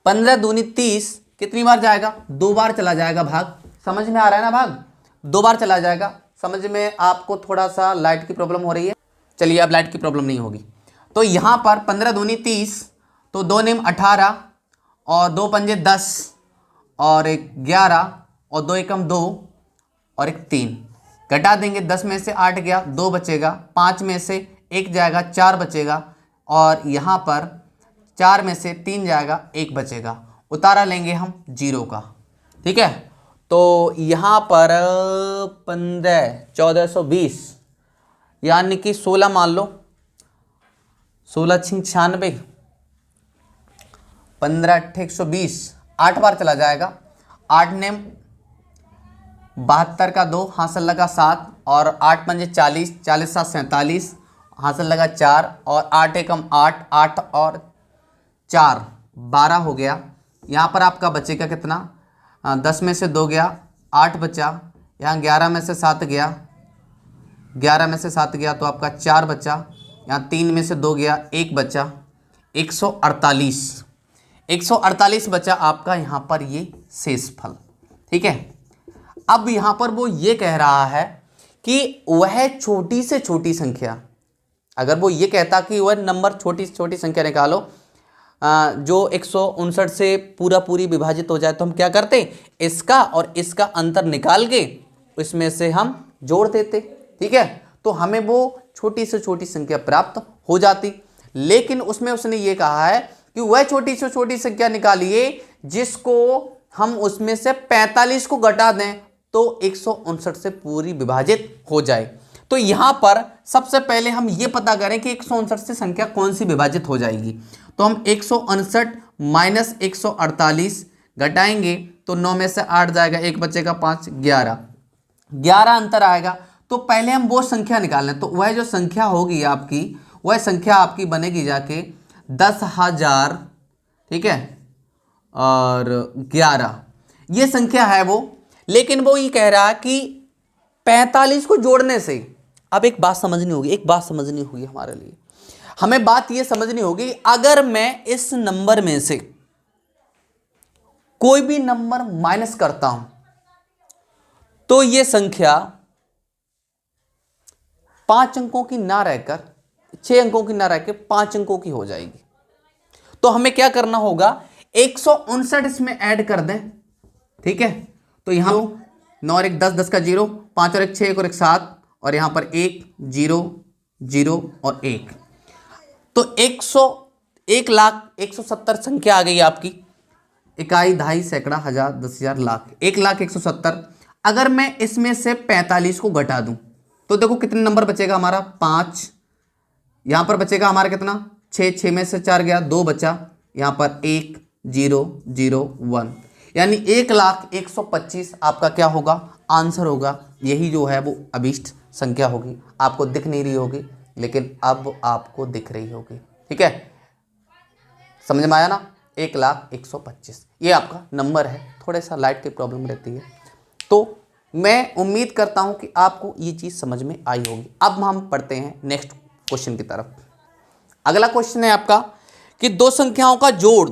15 दूनी 30 कितनी बार जाएगा, 2 बार चला जाएगा भाग, समझ में आ रहा है ना, भाग 2 बार चला जाएगा। समझ में आपको थोड़ा सा लाइट की प्रॉब्लम हो रही है, चलिए अब लाइट की प्रॉब्लम नहीं होगी। तो यहाँ पर 15 दूनी 30, तो 2 निम 18, और 2 पंजे 10, और 1 11, और 2 एकम 2, और 1 3, घटा देंगे, 10 में से 8 गया 2 बचेगा, 5 में से 1 जाएगा 4 बचेगा, और यहाँ पर 4 में से 3 जाएगा, 1 बचेगा, उतारा लेंगे हम 0 का। ठीक है, तो यहाँ पर 15 1420 यानी कि 16 मान लो, 16 छिंग 96, 15 8 120, 8 बार चला जाएगा, 8 ने 72 का 2 हासिल लगा 7 और 8 पंजे 40, 40 7 47 हासिल लगा 4 और 8 एकम 8, 8 और 4 12 हो गया। यहाँ पर आपका बचेगा कितना, 10 में से 2 गया, 8 बचा, यहाँ 11 में से 7 गया, 11 में से 7 गया तो आपका 4 बचा, यहाँ 3 में से 2 गया, 1 बचा, 148 बचा आपका यहाँ पर ये शेष फल। ठीक है, अब यहाँ पर वो ये कह रहा है कि वह छोटी से छोटी संख्या, अगर वो ये कहता कि वह नंबर छोटी से छोटी संख्या निकालो जो 159 से पूरी विभाजित हो जाए, तो हम क्या करते, इसका और इसका अंतर निकाल के इसमें से हम जोड़ देते। ठीक है, तो हमें वो छोटी से छोटी संख्या प्राप्त हो जाती। लेकिन उसमें उसने ये कहा है कि वह छोटी से छोटी संख्या निकालिए जिसको हम उसमें से 45 को घटा दें तो 159 से पूरी विभाजित हो जाए। तो यहां पर सबसे पहले हम ये पता करें कि 159 से संख्या कौन सी विभाजित हो जाएगी। तो हम 159 माइनस 148 घटाएंगे तो 9 में से 8 जाएगा, 1 बचेगा 5, 11 अंतर आएगा। तो पहले हम वो संख्या निकाल लें, तो वह जो संख्या होगी आपकी, वह संख्या आपकी बनेगी जाके 10,000, ठीक है, और 11 ये संख्या है वो। लेकिन वो ये कह रहा है कि 45 को जोड़ने से, अब एक बात समझनी होगी हमारे लिए, हमें बात ये समझनी होगी, अगर मैं इस नंबर में से कोई भी नंबर माइनस करता हूं तो ये संख्या 5 अंकों की ना रहकर 6 अंकों की ना रहकर 5 अंकों की हो जाएगी। तो हमें क्या करना होगा, 159 इसमें ऐड कर दें। ठीक है, तो यहां 9 और 1 10, 10 का 0, 5 और 1 6, 1 और 1 7 और यहां पर 1 0 0 और 1, तो 1,01,70,000 संख्या आ गई आपकी। इकाई, दहाई, सैकड़ा, हजार, 10,000, लाख, 1,01,70,000। अगर मैं इसमें से 45 को घटा दूं तो देखो कितने नंबर बचेगा हमारा, 5। यहां पर बचेगा हमारा कितना, 6 में से 4 गया, 2 बचा, यहां पर 1 0 0 1, यानी 1,01,25,000 आपका क्या होगा, आंसर होगा। यही जो है वो अभीष्ट संख्या होगी। आपको दिख नहीं रही होगी लेकिन अब आपको दिख रही होगी। ठीक है, समझ में आया ना, 1,01,25,000 ये आपका नंबर है। थोड़ा सा लाइट की प्रॉब्लम रहती है, तो मैं उम्मीद करता हूं कि आपको ये चीज़ समझ में आई होगी। अब हम पढ़ते हैं नेक्स्ट क्वेश्चन की तरफ। अगला क्वेश्चन है आपका कि दो संख्याओं का जोड़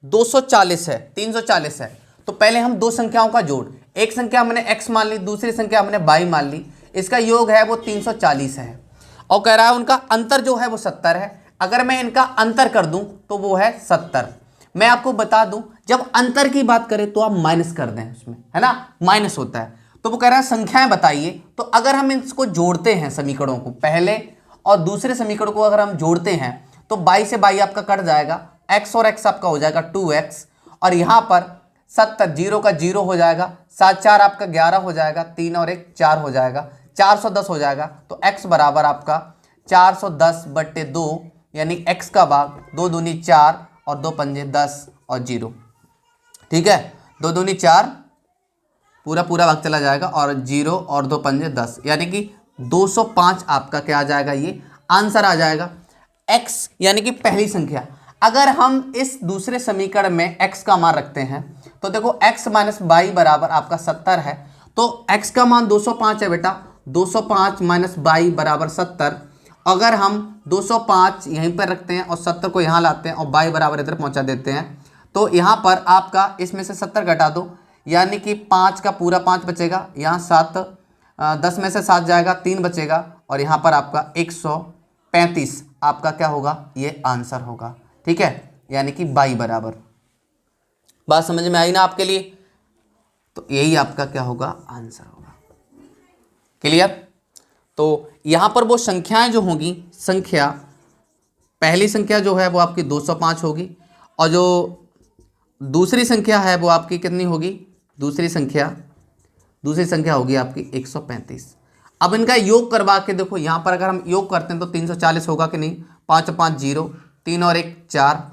240 है, 340 है। तो पहले हम दो संख्याओं का जोड़, एक संख्या हमने x मान ली, दूसरी संख्या हमने y मान ली, इसका योग है वो 340 है और कह रहा है उनका अंतर जो है वो 70 है। अगर मैं इनका अंतर कर दूं तो वो है 70। मैं आपको बता दूं, जब अंतर की बात करें तो आप माइनस कर दें उसमें, है ना, माइनस होता है। तो वो कह रहा है संख्याएं बताइए। तो अगर हम इसको जोड़ते हैं, समीकरणों को, पहले और दूसरे समीकरण को अगर हम जोड़ते हैं तो 22 से 22 आपका कट जाएगा, x और x आपका हो जाएगा 2x और यहाँ पर 70, 0 का 0 हो जाएगा, 7 4 आपका 11 हो जाएगा, 3 और 1 4 हो जाएगा, 410 हो जाएगा। तो x बराबर आपका 410/2 यानी x का भाग 2 दूनी 4 और 2 पंजे 10 और 0। ठीक है, 2 दूनी 4 पूरा भाग चला जाएगा और 0 और 2 पंजे 10 यानी कि 205 आपका क्या आ जाएगा, ये आंसर आ जाएगा। x यानी कि पहली संख्या। अगर हम इस दूसरे समीकरण में x का मान रखते हैं तो देखो x माइनस y बराबर आपका 70 है। तो x का मान 205 है बेटा, 205 माइनस y बराबर 70। अगर हम 205 यहीं पर रखते हैं और 70 को यहाँ लाते हैं और y बराबर इधर पहुँचा देते हैं तो यहाँ पर आपका इसमें से 70 घटा दो यानी कि 5 का पूरा 5 बचेगा, यहाँ 7 10 में से 7 जाएगा, 3 बचेगा और यहाँ पर आपका 135 आपका क्या होगा, ये आंसर होगा। ठीक है, यानी कि y बराबर। बात समझ में आई ना आपके लिए? तो यही आपका क्या होगा, आंसर होगा। क्लियर? तो यहाँ पर वो संख्याएं जो होंगी, संख्या पहली संख्या जो है वो आपकी 205 होगी और जो दूसरी संख्या है वो आपकी कितनी होगी, दूसरी संख्या होगी आपकी 135। अब इनका योग करवा के देखो, यहाँ पर अगर हम योग करते हैं तो 340 होगा कि नहीं, 5 और 5 0, 3 और 1 4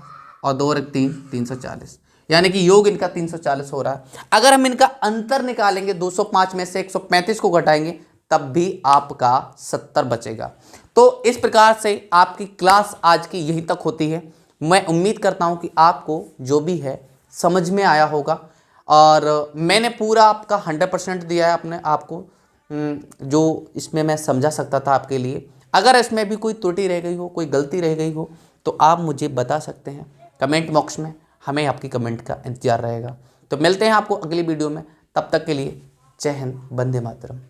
और 2 और 1 3, 340, यानी कि योग इनका 340 हो रहा है। अगर हम इनका अंतर निकालेंगे, 205 में से 135 को घटाएंगे, तब भी आपका 70 बचेगा। तो इस प्रकार से आपकी क्लास आज की यहीं तक होती है। मैं उम्मीद करता हूं कि आपको जो भी है समझ में आया होगा और मैंने पूरा आपका 100% दिया है अपने आपको, जो इसमें मैं समझा सकता था आपके लिए। अगर इसमें भी कोई त्रुटि रह गई हो, कोई गलती रह गई हो, तो आप मुझे बता सकते हैं कमेंट बॉक्स में। हमें आपकी कमेंट का इंतजार रहेगा। तो मिलते हैं आपको अगली वीडियो में, तब तक के लिए जय हिंद, वंदे मातरम।